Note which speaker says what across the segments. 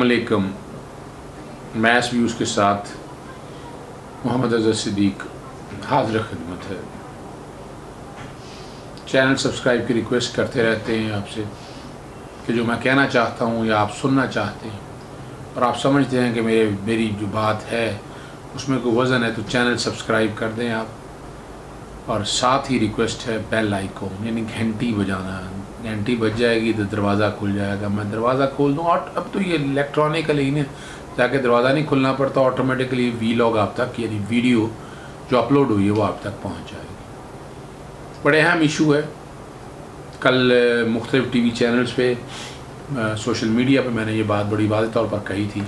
Speaker 1: अस्सलामुअलैकुम। Mess views के साथ मोहम्मद अज़हर सिद्दीक हाज़िर खिदमत है। चैनल सब्सक्राइब की रिक्वेस्ट करते रहते हैं आपसे कि जो मैं कहना चाहता हूँ या आप सुनना चाहते हैं और आप समझते हैं कि मेरी जो बात है उसमें कोई वज़न है तो चैनल सब्सक्राइब कर दें आप। और साथ ही रिक्वेस्ट है बेल आइकॉन यानी घंटी बजाना। घंटी बज जाएगी तो दरवाज़ा खुल जाएगा, मैं दरवाज़ा खोल दूँ। और अब तो ये इलेक्ट्रॉनिकली नहीं जाके दरवाज़ा नहीं खुलना पड़ता, ऑटोमेटिकली वीलॉग आप तक यानी वीडियो जो अपलोड हुई है वो आप तक पहुंच जाएगी। बड़े अहम इशू है। कल मुख्तलिफ टीवी चैनल्स पे सोशल मीडिया पे मैंने ये बात बड़ी वाज़ेह तौर पर कही थी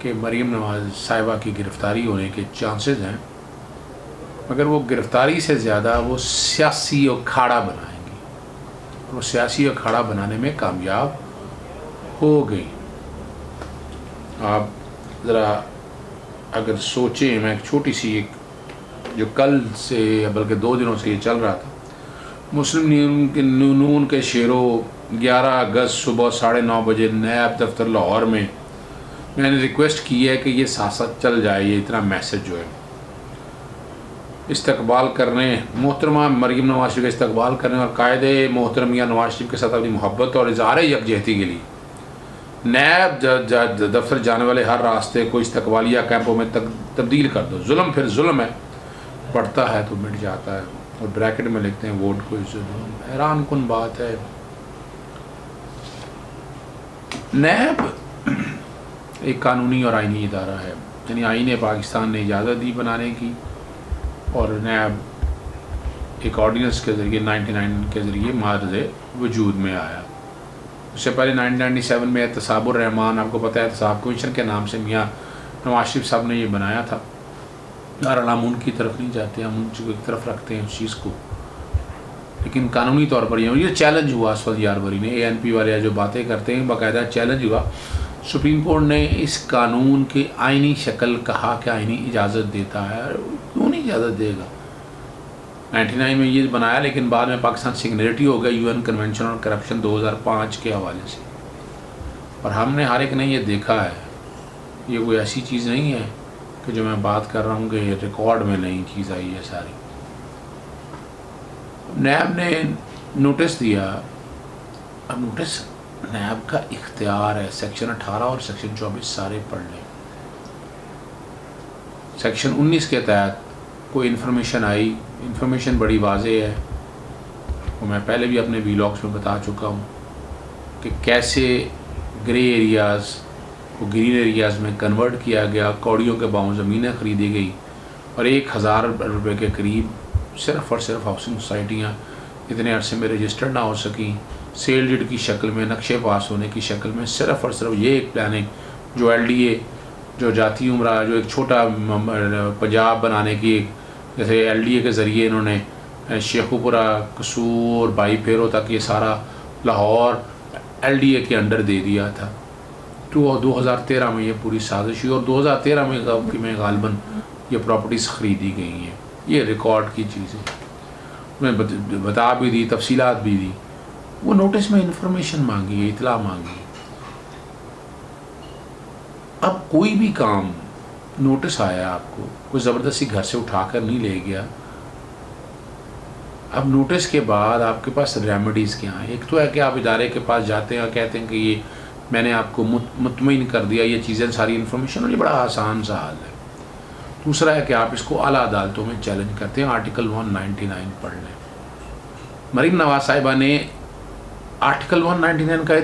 Speaker 1: कि मरीम नवाज़ साहिबा की गिरफ़्तारी होने के चांसेस हैं, मगर वो गिरफ़्तारी से ज़्यादा वो सियासी अखाड़ा बनाएंगी। वो सियासी अखाड़ा बनाने में कामयाब हो गई। आप ज़रा अगर सोचें, मैं एक छोटी सी एक जो कल से बल्कि 2 दिनों से ये चल रहा था, मुस्लिम नून के शेरों 11 अगस्त सुबह 9:30 बजे नैब दफ्तर लाहौर में मैंने रिक्वेस्ट की है कि ये साथ साथ चल जाए। ये इतना मैसेज जो है इस्तकबाल करने, मोहतरमा मरीम नवाज़ शरीफ का इस्तकबाल करने और कायदे मोहतरम मियां नवाज़ शरीफ के साथ अपनी मोहब्बत और इज़हार यकजहती के लिए नैब दफ्तर जाने वाले हर रास्ते को इस्तकबालिया कैंपों में तब्दील कर दो। जुल्म फिर जुल्म है, बढ़ता है तो मिट जाता है। और ब्रैकेट में लिखते हैं वोट को जुल्म। हैरान कुन बात है। नैब एक कानूनी और आइनी इदारा है, यानी आईन पाकिस्तान ने इजाज़त दी बनाने की और नैब एक ऑर्डिनेंस के ज़रिए 99 के ज़रिए मार्ज़े वजूद में आया। उससे पहले 1997 में एहतसाबुर रहमान, आपको पता है एहतसाब कमीशन के नाम से मियाँ नवाज़ शरीफ साहब ने ये बनाया था। और हम उनकी तरफ नहीं जाते, हम उनकी तरफ रखते हैं उस चीज़ को, लेकिन कानूनी तौर पर ये चैलेंज हुआ। असफद यारबरी ने ANP वाले जो बातें करते हैं बाकायदा चैलेंज हुआ। सुप्रीम कोर्ट ने इस कानून की आइनी शक्ल कहा कि आइनी इजाज़त देता है, क्यों नहीं इजाज़त देगा। 99 में ये बनाया, लेकिन बाद में पाकिस्तान सिग्नेटरी हो गया UN कन्वेंशन ऑन करप्शन 2005 के हवाले से। और हमने हर एक ने ये देखा है, ये कोई ऐसी चीज़ नहीं है कि जो मैं बात कर रहा हूँ कि रिकॉर्ड में नई चीज़ आई है सारी। नैब ने नोटिस दिया। अब नोटिस नैब का इख्तियार है, सेक्शन 18 और सेक्शन 24 सारे पढ़ लें। सेक्शन 19 के तहत कोई इन्फॉर्मेशन आई, इन्फॉर्मेशन बड़ी वाज़ेह है, वो मैं पहले भी अपने व्लॉग्स में बता चुका हूँ कि कैसे ग्रे एरियाज़ को ग्रीन एरियाज़ में कन्वर्ट किया गया। कौड़ियों के बाहों ज़मीनें ख़रीदी गई और 1000 रुपये के करीब सिर्फ़ और सिर्फ हाउसिंग सोसाइटियाँ इतने अरसे में रजिस्टर्ड ना हो सकें, सेल डीड की शक्ल में, नक्शे पास होने की शक्ल में। सिर्फ़ और सिर्फ ये एक प्लानिंग जो LDA जो जाती उम्रा जो एक छोटा पंजाब बनाने की, जैसे LDA के ज़रिए इन्होंने शेखुपुरा, कसूर, बाई फेरो तक ये सारा लाहौर LDA के अंडर दे दिया था। तो 2013 में ये पूरी साजिश हुई और 2013 में गालबन ये प्रॉपर्टीज़ ख़रीदी गई हैं। ये रिकॉर्ड की चीज़ें मैं बता भी दी, तफसीलात भी दी। वो नोटिस में इंफॉर्मेशन मांगी है, इतला मांगी। अब कोई भी काम नोटिस आया आपको, कोई ज़बरदस्ती घर से उठाकर नहीं ले गया। अब नोटिस के बाद आपके पास रेमेडीज़ क्या हैं? एक तो है कि आप इदारे के पास जाते हैं, कहते हैं कि ये मैंने आपको मुतमईन कर दिया, ये चीज़ें सारी इन्फॉर्मेशन, और ये बड़ा आसान सा हाल है। दूसरा है कि आप इसको आला अदालतों में चैलेंज करते हैं। आर्टिकल 199 पढ़ लें। मरीम नवाज़ साहिबा ने आर्टिकल 199 का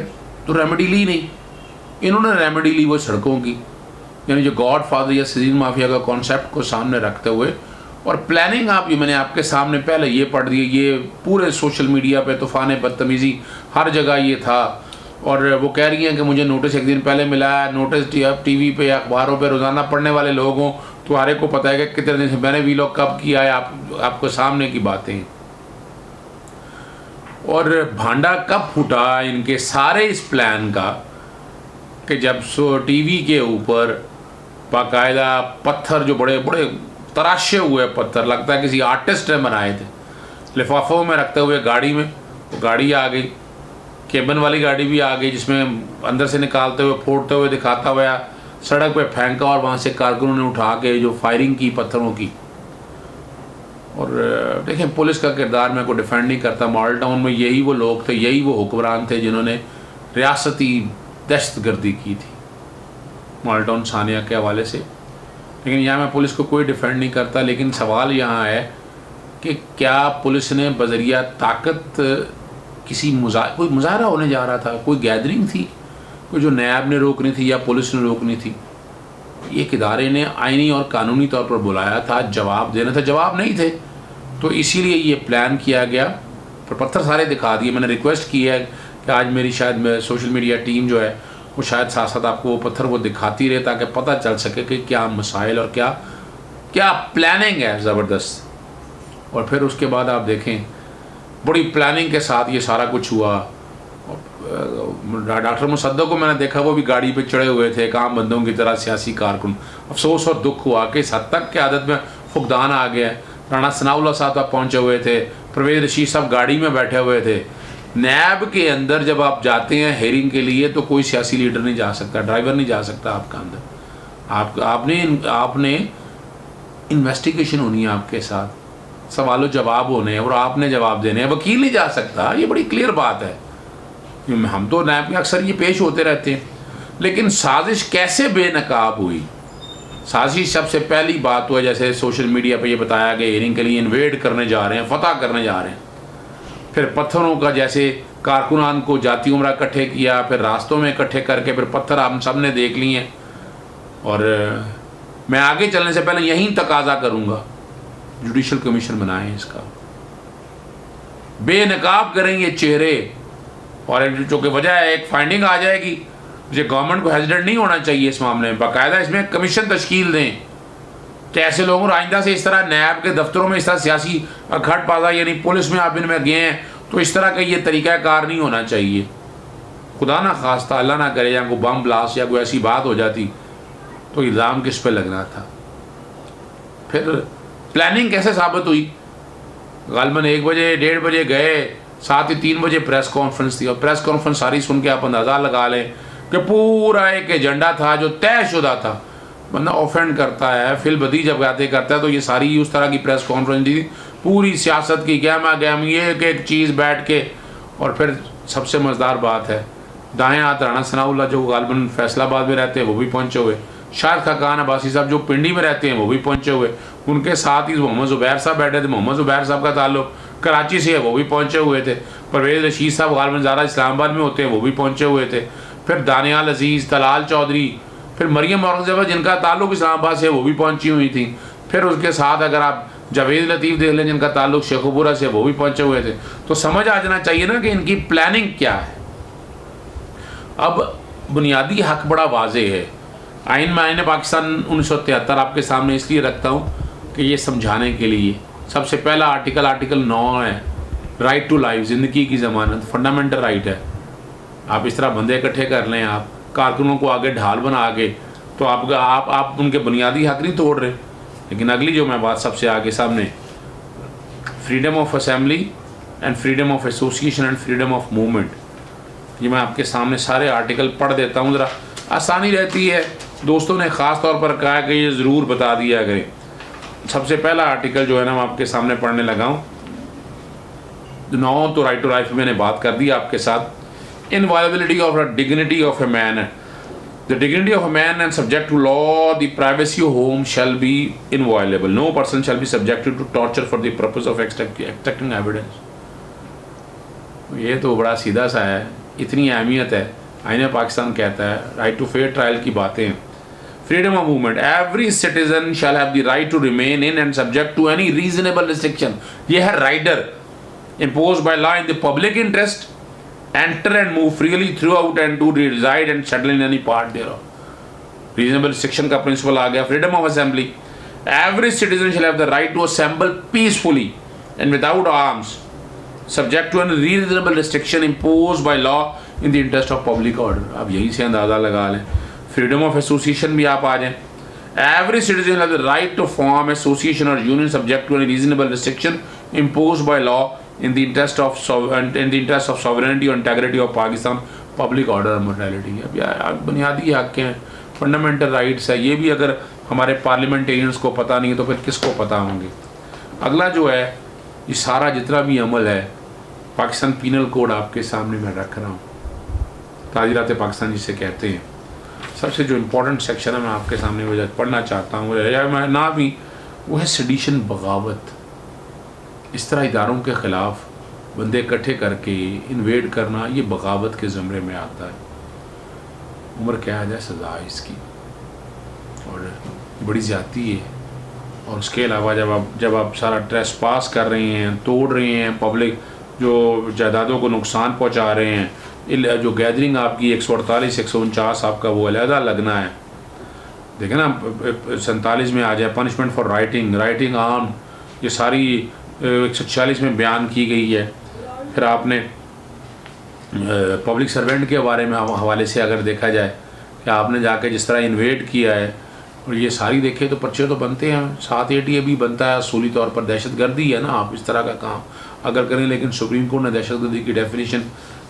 Speaker 1: तो रेमेडी ली नहीं, इन्होंने रेमेडी ली वो सड़कों की, यानी जो गॉड फादर या सीजन माफिया का कॉन्सेप्ट को सामने रखते हुए। और प्लानिंग आप ये मैंने आपके सामने पहले ये पढ़ दी, ये पूरे सोशल मीडिया पे तूफ़ान बदतमीज़ी हर जगह ये था। और वो कह रही हैं कि मुझे नोटिस एक दिन पहले मिला है। नोटिस TV पे या अखबारों पे रोज़ाना पढ़ने वाले लोग हों तो हर एक को पता है कि कितने दिन से मैंने व्लॉग कब किया है, आपको सामने की बातें। और भांडा कब फूटा इनके सारे इस प्लान का कि जब TV के ऊपर बाकायदा पत्थर, जो बड़े बड़े तराशे हुए पत्थर, लगता है किसी आर्टिस्ट ने बनाए थे, लिफाफों में रखते हुए गाड़ी में, वो गाड़ी आ गई। केबन वाली गाड़ी भी आ गई जिसमें अंदर से निकालते हुए फोड़ते हुए दिखाता हुआ सड़क पे फेंका और वहाँ से कारकुनों ने उठा के जो फायरिंग की पत्थरों की। और देखें पुलिस का किरदार मैं को डिफेंड नहीं करता, मॉडल टाउन में यही वो लोग थे, यही वो हुक्मरान थे जिन्होंने रियासती दहशतगर्दी की थी मॉडल टाउन सानिया के हवाले से। लेकिन यहाँ मैं पुलिस को कोई डिफेंड नहीं करता, लेकिन सवाल यहाँ है कि क्या पुलिस ने बजरिया ताकत किसी कोई मुजाहरा होने जा रहा था, कोई गैदरिंग थी, कोई जो नैब ने रोकनी थी या पुलिस ने रोकनी थी, एक इदारे ने आइनी और कानूनी तौर पर बुलाया था, जवाब देना था, जवाब नहीं थे, तो इसीलिए ये प्लान किया गया। पर पत्थर सारे दिखा दिए। मैंने रिक्वेस्ट की है कि आज मेरी शायद सोशल मीडिया टीम जो है वो शायद साथ साथ आपको वो पत्थर वो दिखाती रहे ताकि पता चल सके कि क्या मसाइल और क्या क्या प्लानिंग है ज़बरदस्त। और फिर उसके बाद आप देखें बड़ी प्लानिंग के साथ ये सारा कुछ हुआ। डॉक्टर मुसद्दक को मैंने देखा वो भी गाड़ी पे चढ़े हुए थे, काम बंदों की तरह सियासी कारकुन। अफसोस और दुख हुआ कि इस हद तक की आदत में फुकदान आ गया। राना सनाउल्लाह साहब तक पहुँचे हुए थे, परवेज़ रशीद साहब गाड़ी में बैठे हुए थे। नैब के अंदर जब आप जाते हैं हेयरिंग के लिए तो कोई सियासी लीडर नहीं जा सकता, ड्राइवर नहीं जा सकता आपका अंदर। आपने इन्वेस्टिगेशन होनी है आपके साथ, सवालों जवाब होने हैं और आपने जवाब देने हैं, वकील नहीं जा सकता। ये बड़ी क्लियर बात है। हम तो नैब में अक्सर ये पेश होते रहते हैं, लेकिन साजिश कैसे बेनकाब हुई? साजिश सबसे पहली बात हुआ जैसे सोशल मीडिया पे ये बताया गया हेयरिंग के लिए इन्वेड करने जा रहे हैं, फतह करने जा रहे हैं। फिर पत्थरों का जैसे कारकुनान को जाती उमरा इकट्ठे किया, फिर रास्तों में इकट्ठे करके फिर पत्थर हम सब ने देख लिए। और मैं आगे चलने से पहले यहीं तकाजा करूँगा जुडिशल कमीशन बनाएं, इसका बेनकाब करेंगे चेहरे। और जो कि वजह है एक फाइंडिंग आ जाएगी, जो गवर्नमेंट को हेजिटेट नहीं होना चाहिए इस मामले में, बाकायदा इसमें कमीशन तश्कील दें कि ऐसे लोगों को आइंदा से इस तरह नैब के दफ्तरों में इस तरह सियासी खट पाजा यानी पुलिस में आप इनमें गए हैं तो इस तरह का ये तरीक़ाकार नहीं होना चाहिए। खुदा ना खास्ता अल्लाह ना करे या कोई बम ब्लास्ट या कोई ऐसी बात हो जाती तो इल्ज़ाम किस पे लगना था। फिर प्लानिंग कैसे साबित हुई? गालबन 1 बजे 1:30 बजे गए, साथ ही 3 बजे प्रेस कॉन्फ्रेंस थी। और प्रेस कॉन्फ्रेंस सारी सुन के आप अंदाज़ा लगा लें कि पूरा एक एजेंडा था जो तयशुदा था। बंदा ऑफेंड करता है, फिल बदी जब बातें करता है तो ये सारी उस तरह की प्रेस कॉन्फ्रेंस थी, पूरी सियासत की गहमा गहम ये एक चीज़ बैठ के। और फिर सबसे मज़ेदार बात है दाएँ हाथ राना सनाउल्लाह जो गालबन फैसलाबाद में रहते हैं वो भी पहुँचे हुए, शायद खाकान अब्बासी साहब जो पिंडी में रहते हैं वो भी पहुँचे हुए, उनके साथ ही मोहम्मद ज़ुबैर साहब बैठे थे। मोहम्मद ज़ुबैर साहब का ताल्लुक कराची से है, वो भी पहुँचे हुए थे। परवेज़ रशीद साहब गालबन ज़्यादा इस्लामाबाद में होते हैं, वो भी पहुँचे हुए थे। फिर दानियाल अजीज़, तलाल चौधरी, फिर मरियम औरंगज़ेब जिनका ताल्लुक इस्लामाबाद से वो भी पहुँची हुई थी। फिर उसके साथ अगर आप जावेद लतीफ़ देख लें जिनका ताल्लुक शेखुपुरा से, वो भी पहुँचे हुए थे। तो समझ आ जाना चाहिए ना कि इनकी प्लानिंग क्या है। अब बुनियादी हक बड़ा वाज़े है। आइन पाकिस्तान 1973 आपके सामने इसलिए रखता हूँ कि ये समझाने के लिए। सबसे पहला आर्टिकल 9 है, राइट टू लाइफ, ज़िंदगी की ज़मानत, फंडामेंटल राइट है। आप इस तरह बंदे इकट्ठे कर लें, आप कारकुनों को आगे ढाल बना के, तो आप उनके बुनियादी हक नहीं तोड़ रहे। लेकिन अगली जो मैं बात सबसे आगे सामने, freedom of assembly and freedom of association and freedom of movement, ये मैं आपके सामने सारे आर्टिकल पढ़ देता हूँ, ज़रा आसानी रहती है। दोस्तों ने ख़ास तौर पर कहा कि ये ज़रूर बता दिया करें। सबसे पहला आर्टिकल जो है ना मैं आपके सामने पढ़ने लगा हूँ। 9 तो राइट टू लाइफ मैंने बात कर दी आपके साथ। Inviolability of the dignity of a man, the dignity of a man and subject to law, the privacy of home shall be inviolable, no person shall be subjected to torture for the purpose of extracting evidence. ये तो बड़ा सीधा सा है, इतनी अहमियत है। आईन पाकिस्तान कहता है राइट टू फेयर ट्रायल की बातें। Freedom of movement, every citizen shall have the right to remain in and subject to any reasonable restriction, ये है rider imposed by law in the public interest, enter and move freely throughout and to reside and settle in any part thereof. Reasonable restriction का principle आ गया। Freedom of assembly, every citizen shall have the right to assemble peacefully and without arms, subject to any reasonable restriction imposed by law in the interest of public order। अब यही से अंदाज़ा लगा लें। Freedom of association भी आप आ जाएं। Every citizen shall have the right to form association or union subject to any reasonable restriction imposed by law in the interest of sovereignty और integrity of Pakistan, public order and morality। अब यार बुनियादी हक हैं, fundamental rights है, ये भी अगर हमारे पार्लियामेंटेरियंस को पता नहीं है तो फिर किसको पता होंगे। अगला जो है ये सारा जितना भी अमल है, पाकिस्तान पीनल कोड आपके सामने मैं रख रहा हूँ, ताजीरात पाकिस्तान जिसे कहते हैं। सबसे जो इम्पोर्टेंट सेक्शन है मैं आपके सामने वो पढ़ना चाहता हूँ, या मैं ना भी, वो है सेडिशन, बगावत। इस तरह इदारों के ख़िलाफ़ बंदे इकट्ठे करके इन्वेड करना, ये बगावत के ज़मरे में आता है। उम्र कैद है, सज़ा है इसकी, और बड़ी ज़्यादती है। और उसके अलावा जब आप सारा ट्रेस पास कर रहे हैं, तोड़ रहे हैं, पब्लिक जो जायदादों को नुकसान पहुंचा रहे हैं, जो गैदरिंग आपकी 148 149 आपका वो अलहदा लगना है। देखें ना 47 में आ जाए पनिशमेंट फॉर राइटिंग आर्म, ये सारी 146 में बयान की गई है। फिर आपने पब्लिक सर्वेंट के बारे में हवाले से अगर देखा जाए कि आपने जाके जिस तरह इन्वेड किया है, और ये सारी देखे तो पर्चे तो बनते हैं, 7 ATA भी बनता है असूली तौर पर। दहशतगर्दी है ना, आप इस तरह का काम अगर करें, लेकिन सुप्रीम कोर्ट ने दहशतगर्दी की डेफिनेशन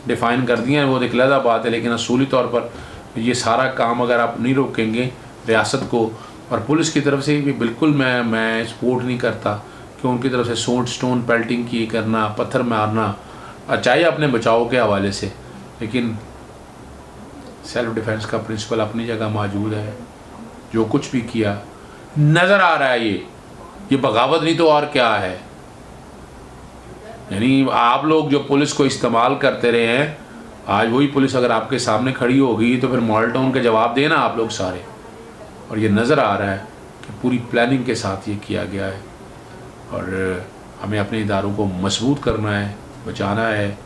Speaker 1: डिफ़ाइन कर दी है, वो एक अलग बात है। लेकिन असूली तौर पर ये सारा काम अगर आप नहीं रोकेंगे रियासत को, और पुलिस की तरफ से भी बिल्कुल मैं सपोर्ट नहीं करता कि उनकी तरफ से स्टोन पेल्टिंग की करना, पत्थर मारना, चाहे अपने बचाव के हवाले से, लेकिन सेल्फ डिफेंस का प्रिंसिपल अपनी जगह मौजूद है। जो कुछ भी किया नज़र आ रहा है, ये बगावत नहीं तो और क्या है। यानी आप लोग जो पुलिस को इस्तेमाल करते रहे हैं, आज वही पुलिस अगर आपके सामने खड़ी होगी तो फिर मॉडल टाउन के जवाब देना आप लोग सारे। और ये नज़र आ रहा है कि पूरी प्लानिंग के साथ ये किया गया है, और हमें अपने इदारों को मजबूत करना है, बचाना है।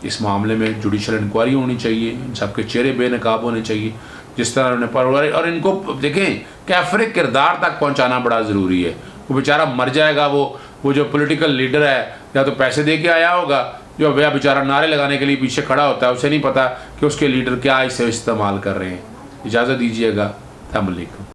Speaker 1: इस मामले में जुडिशल इंक्वायरी होनी चाहिए, इन सब के चेहरे बेनकाब होने चाहिए जिस तरह उन्हें पर, और इनको देखें कैफरे किरदार तक पहुंचाना बड़ा ज़रूरी है। वो बेचारा मर जाएगा, वो जो पॉलिटिकल लीडर है, या तो पैसे दे के आया होगा, जो वह बेचारा नारे लगाने के लिए पीछे खड़ा होता है, उसे नहीं पता कि उसके लीडर क्या इसे इस्तेमाल कर रहे हैं। इजाज़त दीजिएगा, अस्सलाम वालेकुम।